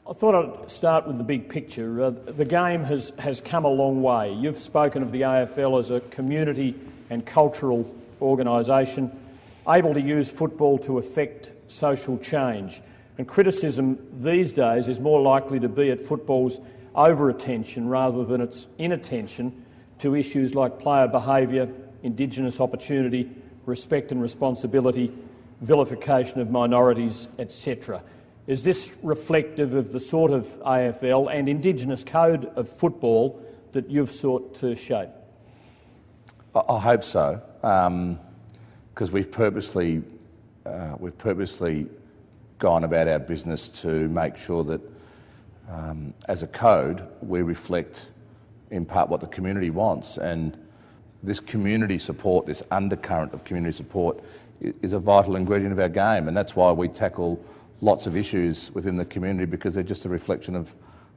I thought I'd start with the big picture. The game has come a long way. You've spoken of the AFL as a community and cultural organisation able to use football to effect social change. And criticism these days is more likely to be at football's over-attention rather than its inattention to issues like player behaviour, Indigenous opportunity, respect and responsibility, vilification of minorities, etc. Is this reflective of the sort of AFL and Indigenous code of football that you've sought to shape? I hope so, because we've purposely gone about our business to make sure that, as a code, we reflect in part what the community wants. And this community support, this undercurrent of community support, is a vital ingredient of our game, and that's why we tackle lots of issues within the community, because they're just a reflection of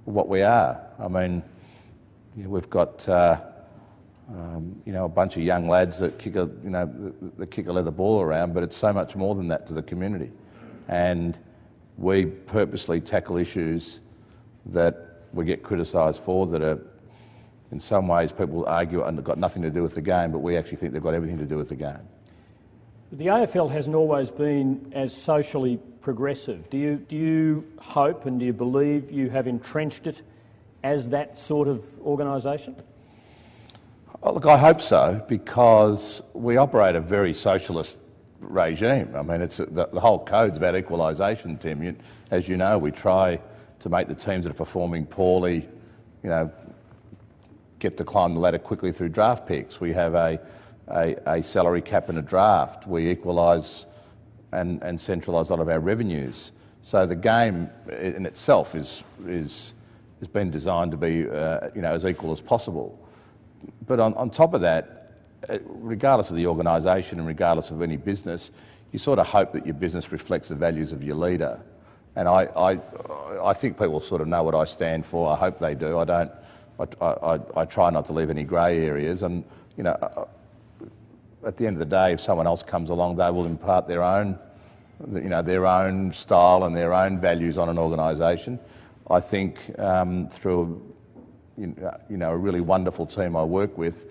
what we are. I mean, we've got a bunch of young lads that kick a leather ball around, but it's so much more than that to the community. And we purposely tackle issues that we get criticised for, that are, in some ways, people argue and have got nothing to do with the game, but we actually think they've got everything to do with the game. The AFL hasn't always been as socially progressive. Do you hope and do you believe you have entrenched it as that sort of organisation? Oh, look, I hope so, because we operate a very socialist regime. I mean, the whole code's about equalisation, Tim. As you know, we try to make the teams that are performing poorly, get to climb the ladder quickly through draft picks. We have a salary cap and a draft. We equalise and centralise a lot of our revenues. So the game in itself has been designed to be as equal as possible. But on top of that, regardless of the organisation and regardless of any business, you sort of hope that your business reflects the values of your leader. And I think people sort of know what I stand for. I hope they do. I try not to leave any grey areas, and at the end of the day, if someone else comes along, they will impart their own style and their own values on an organisation. I think through a really wonderful team I work with,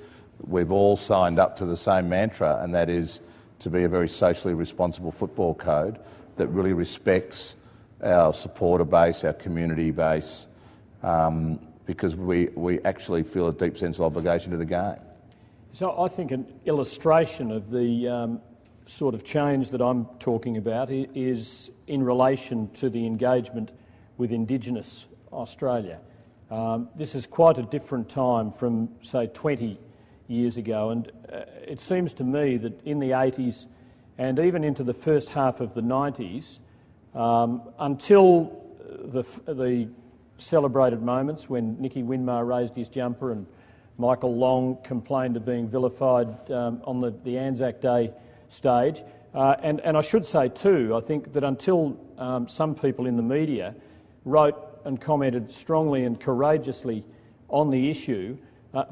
we've all signed up to the same mantra, and that is to be a very socially responsible football code that really respects our supporter base, our community base, because we actually feel a deep sense of obligation to the game. So I think an illustration of the sort of change that I'm talking about is in relation to the engagement with Indigenous Australia. This is quite a different time from, say, 20 years ago, and it seems to me that in the 80s and even into the first half of the 90s, until the celebrated moments when Nicky Winmar raised his jumper and Michael Long complained of being vilified on the Anzac Day stage. And I should say too, I think that until some people in the media wrote and commented strongly and courageously on the issue,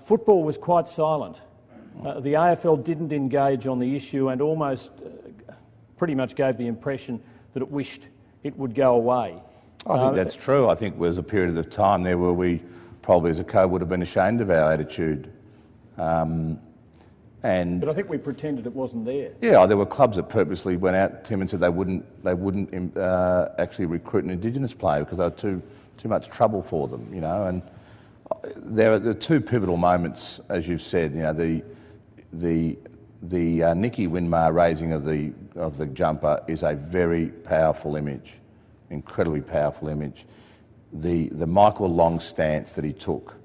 football was quite silent. The AFL didn't engage on the issue and almost pretty much gave the impression that it wished it would go away. I think that's true. I think there was a period of time there where we probably as a code would have been ashamed of our attitude. But I think we pretended it wasn't there. Yeah, there were clubs that purposely went out, Tim, and said they wouldn't actually recruit an Indigenous player because they were too much trouble for them, And there are the two pivotal moments, as you've said. The Nicky Winmar raising of the jumper is a very powerful image, incredibly powerful image. The Michael Long stance that he took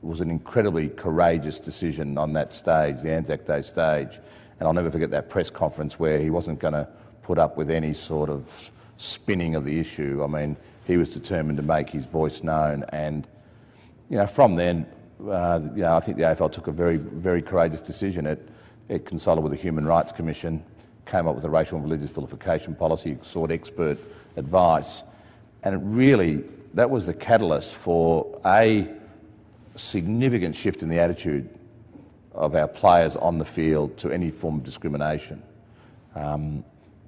was an incredibly courageous decision on that stage, the Anzac Day stage. And I'll never forget that press conference where he wasn't going to put up with any sort of spinning of the issue. I mean, he was determined to make his voice known. And, from then, I think the AFL took a very, very courageous decision. It consulted with the Human Rights Commission, came up with a racial and religious vilification policy, sought expert advice. And that was the catalyst for a significant shift in the attitude of our players on the field to any form of discrimination.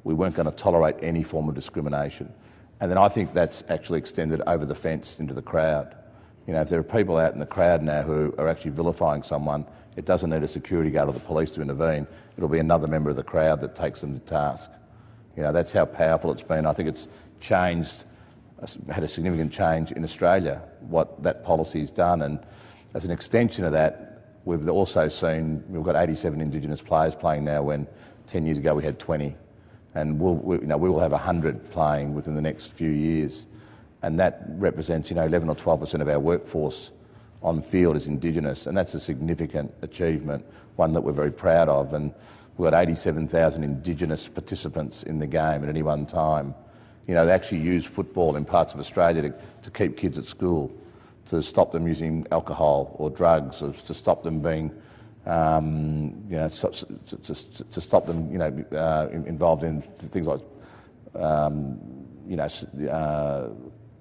We weren't going to tolerate any form of discrimination. And then I think that's actually extended over the fence into the crowd. You know, if there are people out in the crowd now who are actually vilifying someone, it doesn't need a security guard or the police to intervene. It'll be another member of the crowd that takes them to task. You know, that's how powerful it's been. I think it's changed, had a significant change in Australia, what that policy's done. And as an extension of that, we've also seen, we've got 87 Indigenous players playing now when 10 years ago we had 20. And we will have 100 playing within the next few years. And that represents, 11 or 12% of our workforce on field is Indigenous, and that's a significant achievement, one that we're very proud of. And we've got 87,000 Indigenous participants in the game at any one time. They actually use football in parts of Australia to keep kids at school, to stop them using alcohol or drugs, or to stop them being, to stop them, involved in things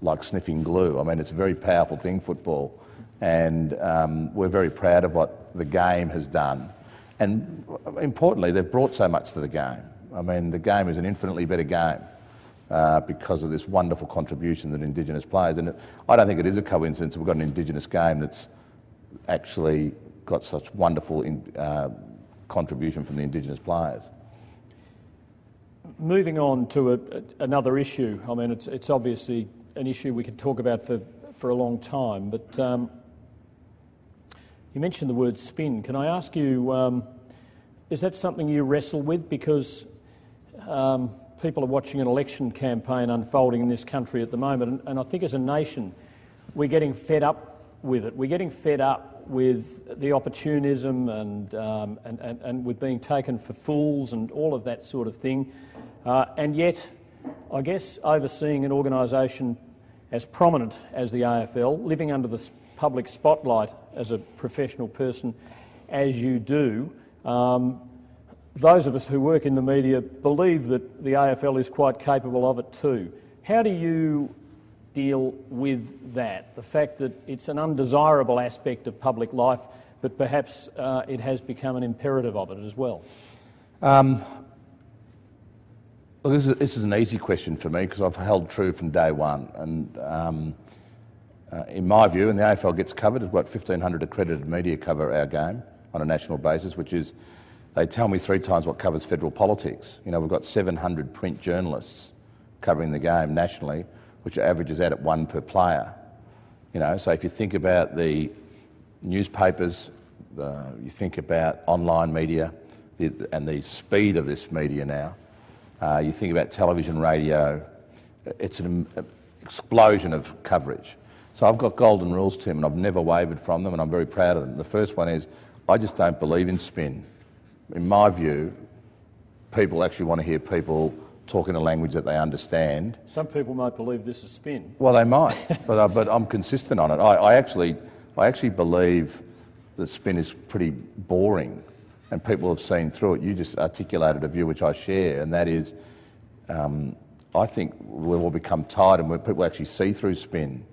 like sniffing glue. I mean, it's a very powerful thing, football. And we're very proud of what the game has done. And importantly, they've brought so much to the game. I mean, the game is an infinitely better game because of this wonderful contribution that Indigenous players. And I don't think it is a coincidence that we've got an Indigenous game that's actually got such wonderful contribution from the Indigenous players. Moving on to another issue. I mean, it's obviously an issue we could talk about for a long time, but you mentioned the word spin. Can I ask you, is that something you wrestle with? Because people are watching an election campaign unfolding in this country at the moment, and I think as a nation we're getting fed up with it. We're getting fed up with the opportunism and with being taken for fools and all of that sort of thing. And yet, I guess overseeing an organisation as prominent as the AFL, living under the public spotlight as a professional person as you do, those of us who work in the media believe that the AFL is quite capable of it too. How do you deal with that? The fact that it's an undesirable aspect of public life, but perhaps it has become an imperative of it as well. Well, this is an easy question for me because I've held true from day one. And in my view, and the AFL gets covered, we've got 1,500 accredited media cover our game on a national basis, which is, they tell me 3 times what covers federal politics. We've got 700 print journalists covering the game nationally, which averages out at 1 per player. So if you think about the newspapers, you think about online media, and the speed of this media now, you think about television, radio, it's an explosion of coverage. So I've got golden rules, Tim, and I've never wavered from them, and I'm very proud of them. The first one is, I just don't believe in spin. In my view, people actually want to hear people talk in a language that they understand. Some people might believe this is spin. Well, they might, but I'm consistent on it. I actually believe that spin is pretty boring, and people have seen through it. You just articulated a view which I share, and that is, I think we will become tired and when people actually see through spin.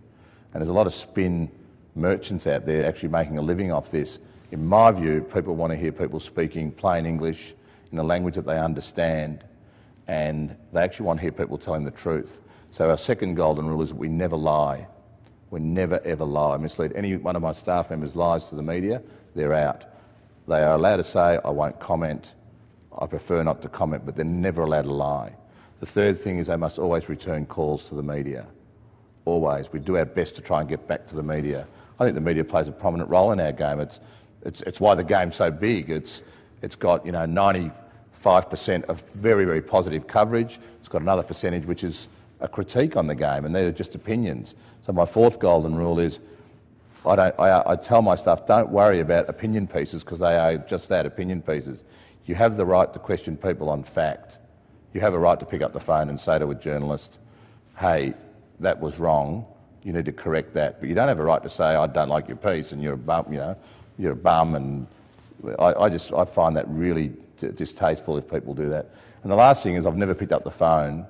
And there's a lot of spin merchants out there actually making a living off this. In my view, people want to hear people speaking plain English in a language that they understand, and they actually want to hear people telling the truth. So our second golden rule is that we never lie. We never ever lie. Mislead. Any one of my staff members lies to the media, they're out. They are allowed to say, I won't comment, I prefer not to comment, but they're never allowed to lie. The third thing is they must always return calls to the media. Always. We do our best to try and get back to the media. I think the media plays a prominent role in our game. It's why the game's so big. It's got 95% of very, very positive coverage. It's got another percentage which is a critique on the game, and they're just opinions. So my fourth golden rule is I tell my staff, don't worry about opinion pieces because they are just that, opinion pieces. You have the right to question people on fact. You have a right to pick up the phone and say to a journalist, hey, that was wrong, you need to correct that. But you don't have a right to say, I don't like your piece and you're a bum, you're a bum. And I find that really distasteful if people do that. And the last thing is I've never picked up the phone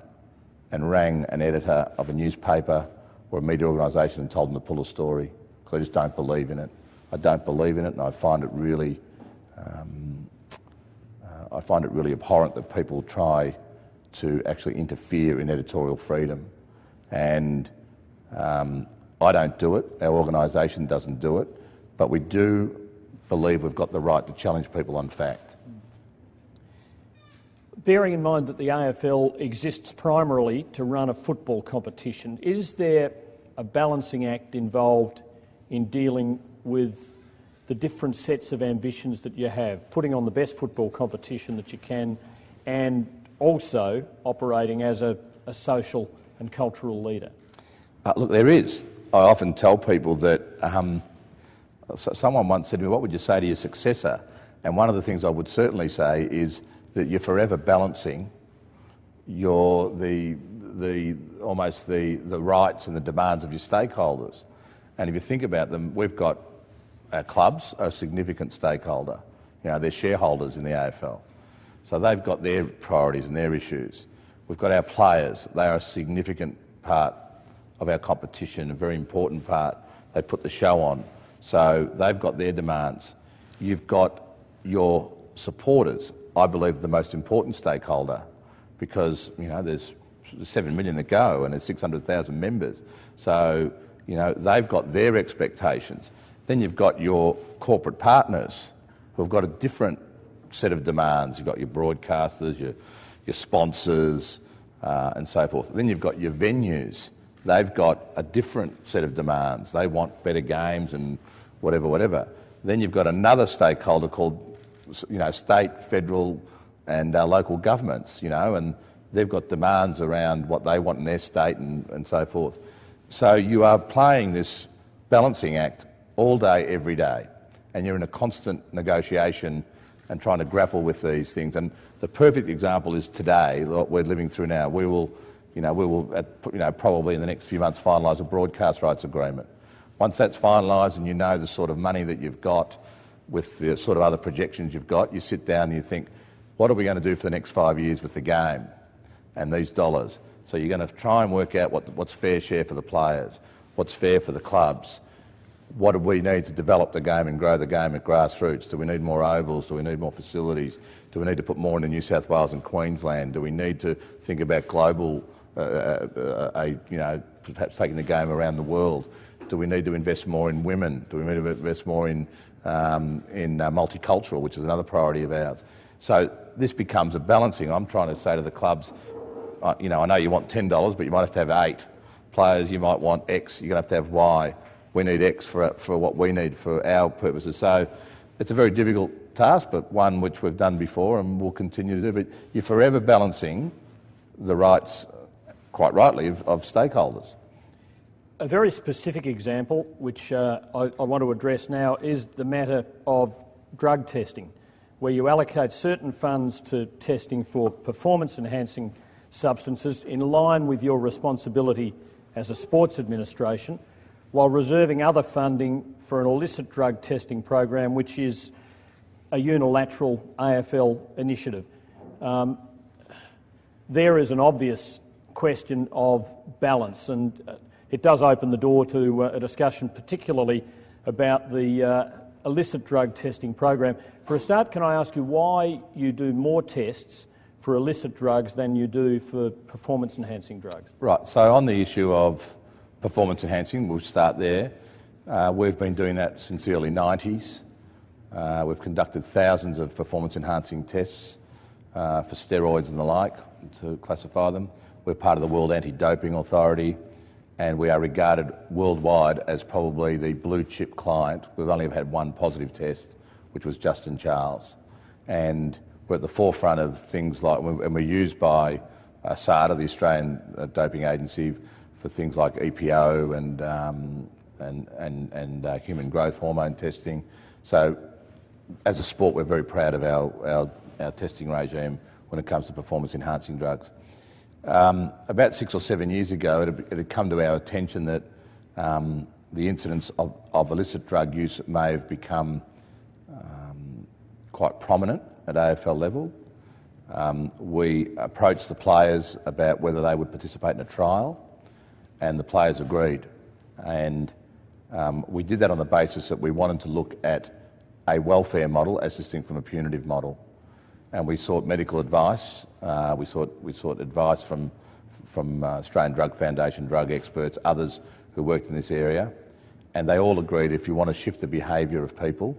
and rang an editor of a newspaper or a media organisation and told them to pull a story, because I just don't believe in it. I don't believe in it, and I find it really abhorrent that people try to actually interfere in editorial freedom. And I don't do it, our organisation doesn't do it, but we do believe we've got the right to challenge people on fact. Bearing in mind that the AFL exists primarily to run a football competition, is there a balancing act involved in dealing with the different sets of ambitions that you have, putting on the best football competition that you can, and also operating as a social and cultural leader? Look, there is. I often tell people that someone once said to me, what would you say to your successor? And one of the things I would certainly say is that you're forever balancing almost the rights and the demands of your stakeholders. And if you think about them, we've got our clubs are a significant stakeholder. You know, they're shareholders in the AFL. So they've got their priorities and their issues. We've got our players. They are a significant part of our competition, a very important part. They put the show on. So they've got their demands. You've got your supporters, I believe the most important stakeholder, because, you know, there's 7 million that go and there's 600,000 members. So, you know, they've got their expectations. Then you've got your corporate partners who've got a different set of demands. You've got your broadcasters, your sponsors, and so forth. Then you've got your venues. They've got a different set of demands. They want better games and whatever. Then you've got another stakeholder called, you know, state, federal, and local governments, you know, and they've got demands around what they want in their state and so forth. So you are playing this balancing act all day, every day, and you're in a constant negotiation and trying to grapple with these things. And the perfect example is today, what we're living through now. We will probably in the next few months finalise a broadcast rights agreement. Once that's finalised and you know the sort of money that you've got with the sort of other projections you've got, you sit down and you think, what are we going to do for the next 5 years with the game and these dollars? So you're going to try and work out what's fair share for the players, what's fair for the clubs. What do we need to develop the game and grow the game at grassroots? Do we need more ovals? Do we need more facilities? Do we need to put more into New South Wales and Queensland? Do we need to think about global, perhaps taking the game around the world? Do we need to invest more in women? Do we need to invest more in multicultural, which is another priority of ours? So this becomes a balancing. I'm trying to say to the clubs, I know you want $10, but you might have to have 8. Players, you might want X, you're going to have Y. We need X for what we need for our purposes. So it's a very difficult task, but one which we've done before and will continue to do. But you're forever balancing the rights, quite rightly, of stakeholders. A very specific example, which I want to address now, is the matter of drug testing, where you allocate certain funds to testing for performance-enhancing substances in line with your responsibility as a sports administration, while reserving other funding for an illicit drug testing program, which is a unilateral AFL initiative. There is an obvious question of balance, and it does open the door to a discussion particularly about the illicit drug testing program. For a start, can I ask you why you do more tests for illicit drugs than you do for performance-enhancing drugs? Right, so on the issue of performance enhancing, we'll start there. We've been doing that since the early 90s. We've conducted thousands of performance enhancing tests for steroids and the like, to classify them. We're part of the World Anti-Doping Authority, and we are regarded worldwide as probably the blue chip client. We've only had one positive test, which was Justin Charles. And we're at the forefront of things like, and we're used by SADA, the Australian Doping Agency, for things like EPO and human growth hormone testing. So as a sport, we're very proud of our testing regime when it comes to performance-enhancing drugs. About 6 or 7 years ago, it had come to our attention that the incidence of illicit drug use may have become quite prominent at AFL level. We approached the players about whether they would participate in a trial, and the players agreed. And we did that on the basis that we wanted to look at a welfare model as distinct from a punitive model. And we sought medical advice. We sought advice from Australian Drug Foundation, drug experts, others who worked in this area, and they all agreed if you want to shift the behaviour of people,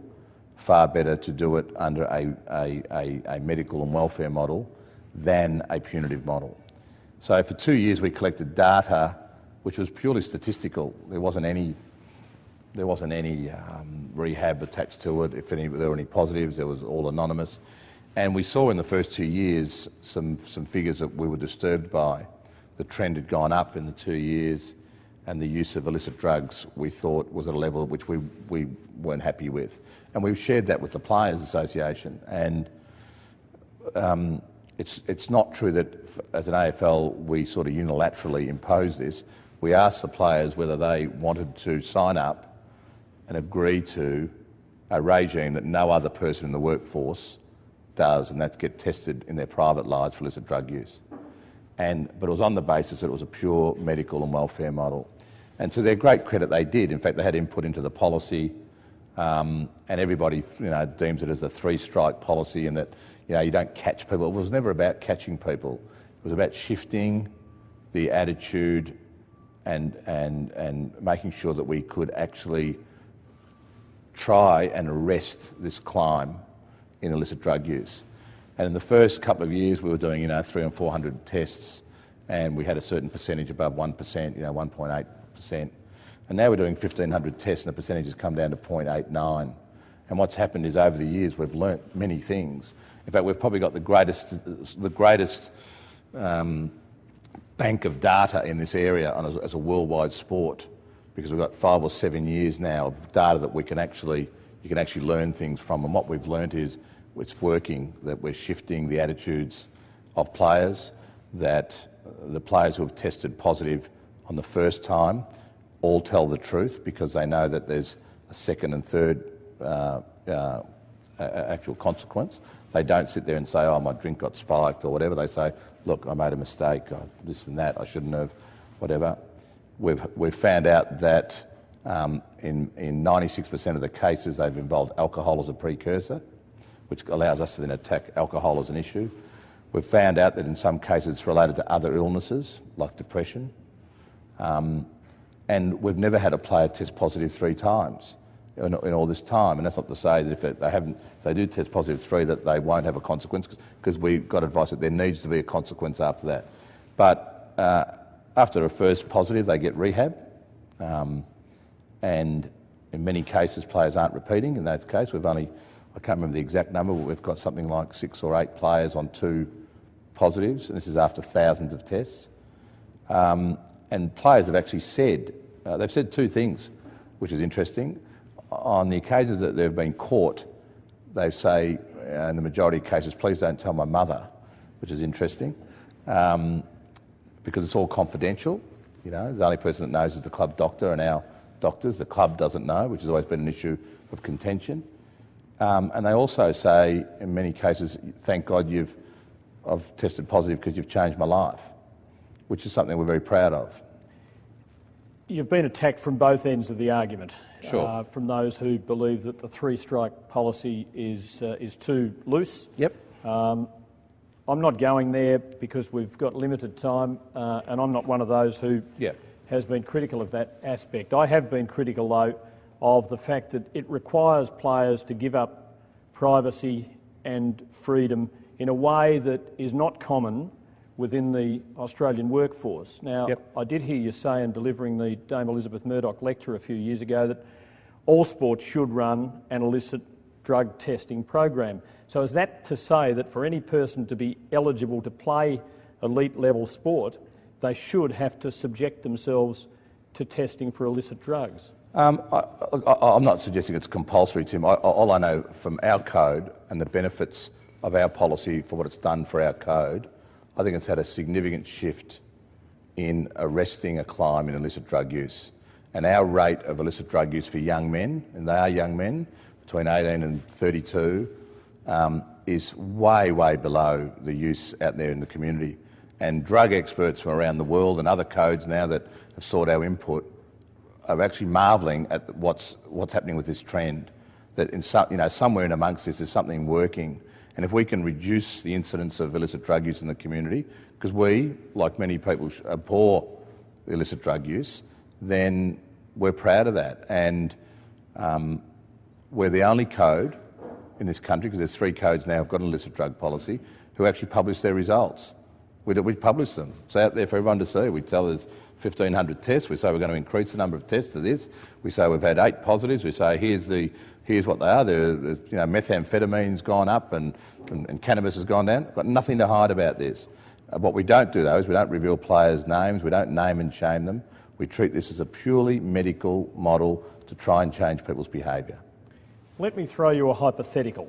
far better to do it under a medical and welfare model than a punitive model. So for 2 years we collected data which was purely statistical. There wasn't any rehab attached to it. If there were any positives, it was all anonymous. And we saw in the first 2 years some figures that we were disturbed by. The trend had gone up in the 2 years, and the use of illicit drugs we thought was at a level which we weren't happy with. And we've shared that with the Players Association. And it's not true that as an AFL we sort of unilaterally imposed this. We asked the players whether they wanted to sign up and agree to a regime that no other person in the workforce does, and that's get tested in their private lives for illicit drug use. But it was on the basis that it was a pure medical and welfare model. And to their great credit, they did. In fact, they had input into the policy, and everybody deems it as a three-strike policy, and that you don't catch people. It was never about catching people. It was about shifting the attitude and making sure that we could actually try and arrest this climb in illicit drug use. And in the first couple of years we were doing 300 and 400 tests, and we had a certain percentage above 1%, 1.8%. And now we're doing 1,500 tests and the percentage has come down to 0.89. And what's happened is over the years we've learnt many things. In fact, we've probably got the greatest bank of data in this area as a worldwide sport, because we've got 5 or 7 years now of data that you can actually learn things from. And what we've learnt is it's working, that we're shifting the attitudes of players, that the players who have tested positive on the first time all tell the truth because they know that there's a second and third actual consequence. They don't sit there and say, oh, my drink got spiked or whatever. They say, look, I made a mistake, this and that, I shouldn't have, whatever. We've found out that in 96% of the cases they've involved alcohol as a precursor, which allows us to then attack alcohol as an issue. We've found out that in some cases it's related to other illnesses like depression. And we've never had a player test positive 3 times in all this time. And that's not to say that if they do test positive 3 that they won't have a consequence, because we've got advice that there needs to be a consequence after that. But after a first positive, they get rehab. And in many cases, players aren't repeating. In that case, I can't remember the exact number, but we've got something like 6 or 8 players on 2 positives, and this is after thousands of tests. And players have actually said, they've said 2 things, which is interesting. On the occasions that they've been caught, they say, in the majority of cases, please don't tell my mother, which is interesting, because it's all confidential. The only person that knows is the club doctor and our doctors. The club doesn't know, which has always been an issue of contention. And they also say, in many cases, thank God I've tested positive because you've changed my life, which is something we're very proud of. You've been attacked from both ends of the argument. Sure. From those who believe that the three-strike policy is too loose. Yep. I'm not going there because we've got limited time, and I'm not one of those who has been critical of that aspect. I have been critical, though, of the fact that it requires players to give up privacy and freedom in a way that is not common within the Australian workforce. Now, I did hear you say in delivering the Dame Elizabeth Murdoch lecture a few years ago that all sports should run an illicit drug testing program. So is that to say that for any person to be eligible to play elite level sport, they should have to subject themselves to testing for illicit drugs? I'm not suggesting it's compulsory, Tim. All I know from our code and the benefits of our policy for what it's done for our code, I think it's had a significant shift in arresting a climb in illicit drug use. And our rate of illicit drug use for young men, and they are young men, between 18 and 32, is way, way below the use out there in the community. And drug experts from around the world and other codes now that have sought our input are actually marvelling at what's happening with this trend. That somewhere in amongst this is something working. And if we can reduce the incidence of illicit drug use in the community, because we, like many people, abhor illicit drug use, then we're proud of that. And we're the only code in this country, because there's 3 codes now who've got an illicit drug policy, who actually publish their results. We publish them. It's out there for everyone to see. We tell there's 1,500 tests. We say we're going to increase the number of tests to this. We say we've had 8 positives. We say here's what they are. Methamphetamine's gone up and cannabis has gone down. Got nothing to hide about this. What we don't do, though, is we don't reveal players' names. We don't name and shame them. We treat this as a purely medical model to try and change people's behaviour. Let me throw you a hypothetical.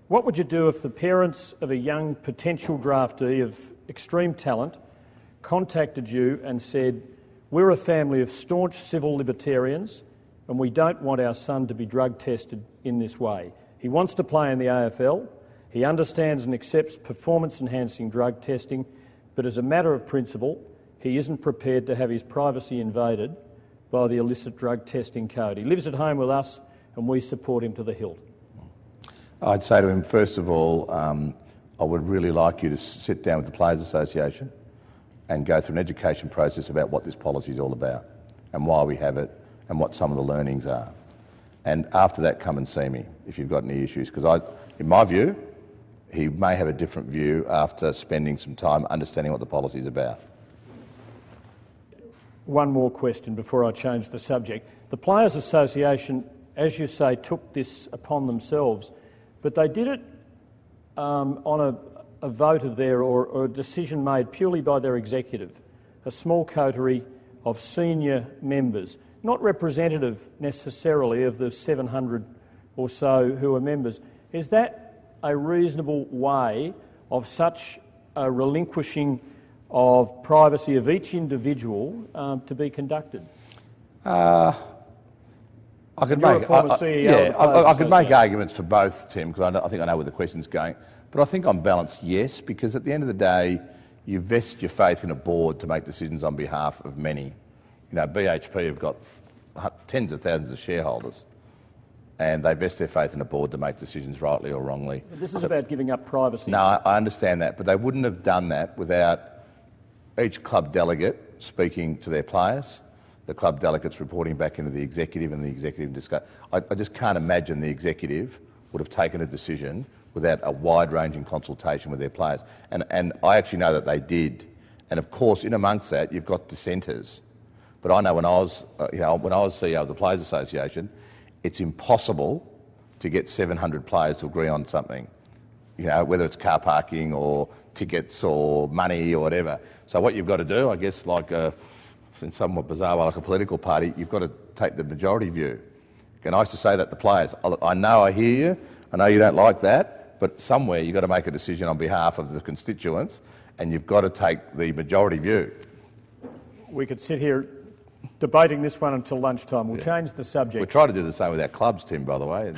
What would you do if the parents of a young potential draftee of extreme talent contacted you and said, we're a family of staunch civil libertarians and we don't want our son to be drug tested in this way. He wants to play in the AFL, he understands and accepts performance-enhancing drug testing, but as a matter of principle, he isn't prepared to have his privacy invaded by the illicit drug testing code. He lives at home with us and we support him to the hilt. I'd say to him, first of all, I would really like you to sit down with the Players Association and go through an education process about what this policy is all about and why we have it and what some of the learnings are. And after that, come and see me if you've got any issues, because in my view, he may have a different view after spending some time understanding what the policy is about. One more question before I change the subject. The Players Association, as you say, took this upon themselves, but they did it on a vote of or a decision made purely by their executive, a small coterie of senior members, not representative necessarily of the 700 or so who are members. Is that a reasonable way of such a relinquishing of privacy of each individual to be conducted? I could make arguments for both, Tim, because I think I know where the question's going. But I think on balance, yes, because at the end of the day, you vest your faith in a board to make decisions on behalf of many. BHP have got tens of thousands of shareholders, and they vest their faith in a board to make decisions rightly or wrongly. But this is about giving up privacy. No, I understand that, but they wouldn't have done that without each club delegate speaking to their players, the club delegates reporting back into the executive and the executive discuss. I just can't imagine the executive would have taken a decision without a wide-ranging consultation with their players. And I actually know that they did. And of course, in amongst that, you've got dissenters. But I know when I was CEO of the Players Association, it's impossible to get 700 players to agree on something. Whether it's car parking or tickets or money or whatever. So what you've got to do, I guess, like in somewhat bizarre way, like a political party, you've got to take the majority view. And I used to say that to players. I know I hear you. I know you don't like that, but somewhere you've got to make a decision on behalf of the constituents, and you've got to take the majority view. We could sit here debating this one until lunchtime. We'll change the subject. We try to do the same with our clubs, Tim, by the way.